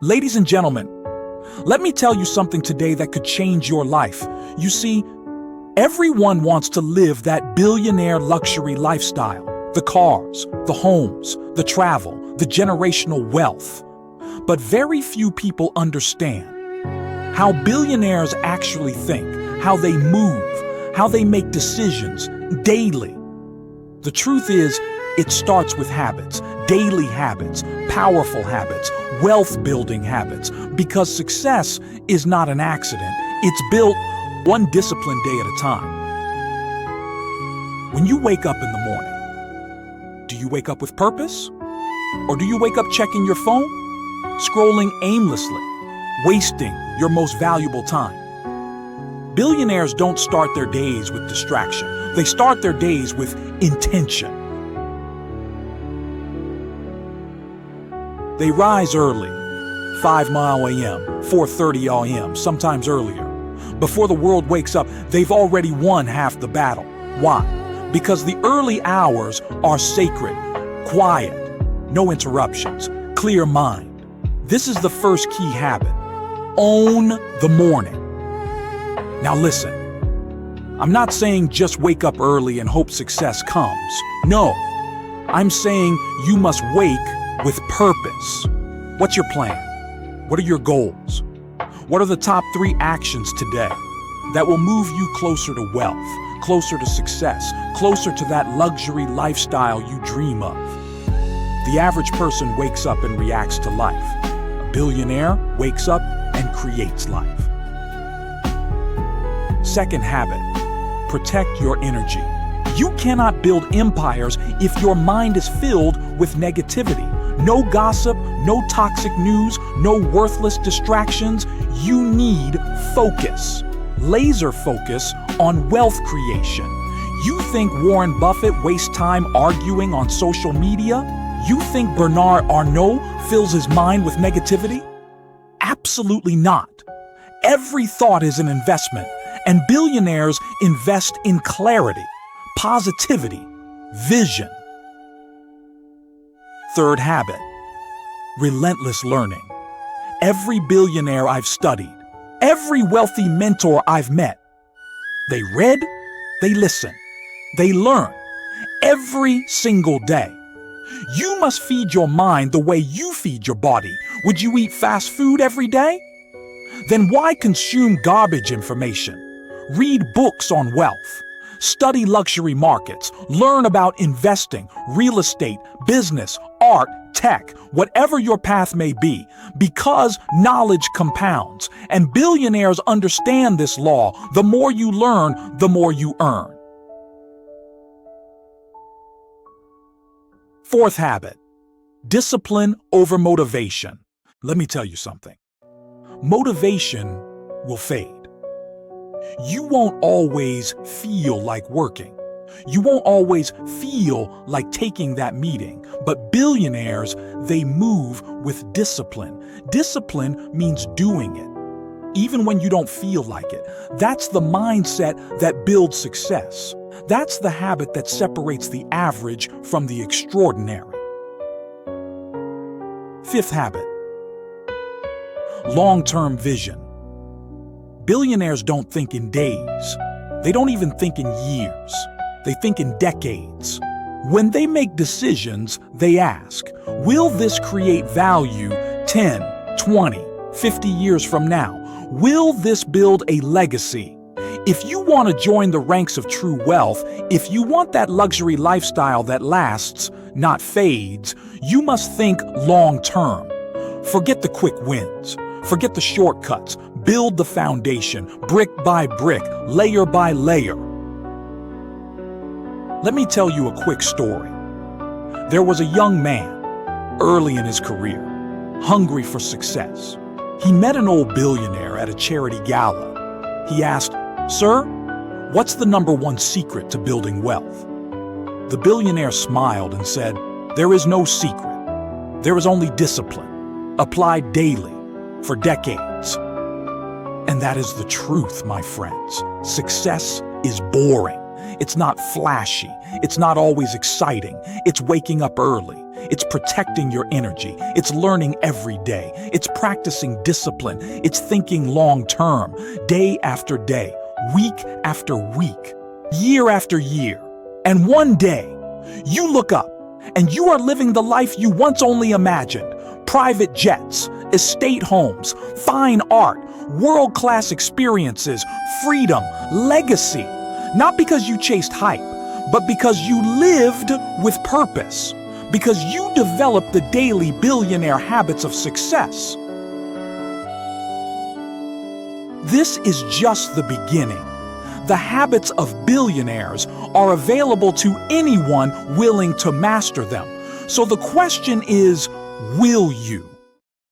Ladies and gentlemen, let me tell you something today that could change your life. You see, everyone wants to live that billionaire luxury lifestyle. The cars, the homes, the travel, the generational wealth. But very few people understand how billionaires actually think, how they move, how they make decisions daily. The truth is, it starts with habits, daily habits, powerful habits, wealth-building habits, because success is not an accident. It's built one disciplined day at a time. When you wake up in the morning, do you wake up with purpose? Or do you wake up checking your phone, scrolling aimlessly, wasting your most valuable time? Billionaires don't start their days with distraction. They start their days with intention. They rise early, 5 a.m., 4:30 a.m., sometimes earlier. Before the world wakes up, they've already won half the battle. Why? Because the early hours are sacred, quiet, no interruptions, clear mind. This is the first key habit. Own the morning. Now listen, I'm not saying just wake up early and hope success comes. No, I'm saying you must wake with purpose. What's your plan? What are your goals? What are the top 3 actions today that will move you closer to wealth, closer to success, closer to that luxury lifestyle you dream of? The average person wakes up and reacts to life. A billionaire wakes up and creates life. Second habit, protect your energy. You cannot build empires if your mind is filled with negativity. No gossip, no toxic news, no worthless distractions. You need focus. Laser focus on wealth creation. You think Warren Buffett wastes time arguing on social media? You think Bernard Arnault fills his mind with negativity? Absolutely not. Every thought is an investment, and billionaires invest in clarity, positivity, vision. Third habit, relentless learning. Every billionaire I've studied, every wealthy mentor I've met, they read, they listen, they learn every single day. You must feed your mind the way you feed your body. Would you eat fast food every day? Then why consume garbage information? Read books on wealth. Study luxury markets, learn about investing, real estate, business, art, tech, whatever your path may be, because knowledge compounds, and billionaires understand this law. The more you learn, the more you earn. Fourth habit, discipline over motivation. Let me tell you something. Motivation will fade. You won't always feel like working. You won't always feel like taking that meeting. But billionaires, they move with discipline. Discipline means doing it, even when you don't feel like it. That's the mindset that builds success. That's the habit that separates the average from the extraordinary. Fifth habit, long-term vision. Billionaires don't think in days. They don't even think in years. They think in decades. When they make decisions, they ask, will this create value 10, 20, 50 years from now? Will this build a legacy? If you want to join the ranks of true wealth, if you want that luxury lifestyle that lasts, not fades, you must think long-term. Forget the quick wins. Forget the shortcuts. Build the foundation, brick by brick, layer by layer. Let me tell you a quick story. There was a young man, early in his career, hungry for success. He met an old billionaire at a charity gala. He asked, "Sir, what's the #1 secret to building wealth?" The billionaire smiled and said, "There is no secret. There is only discipline, applied daily, for decades." And that is the truth, my friends. Success is boring. It's not flashy. It's not always exciting. It's waking up early. It's protecting your energy. It's learning every day. It's practicing discipline. It's thinking long term, day after day, week after week, year after year. And one day, you look up and you are living the life you once only imagined. Private jets, estate homes, fine art, world-class experiences, freedom, legacy. Not because you chased hype, but because you lived with purpose. Because you developed the daily billionaire habits of success. This is just the beginning. The habits of billionaires are available to anyone willing to master them. So the question is, will you?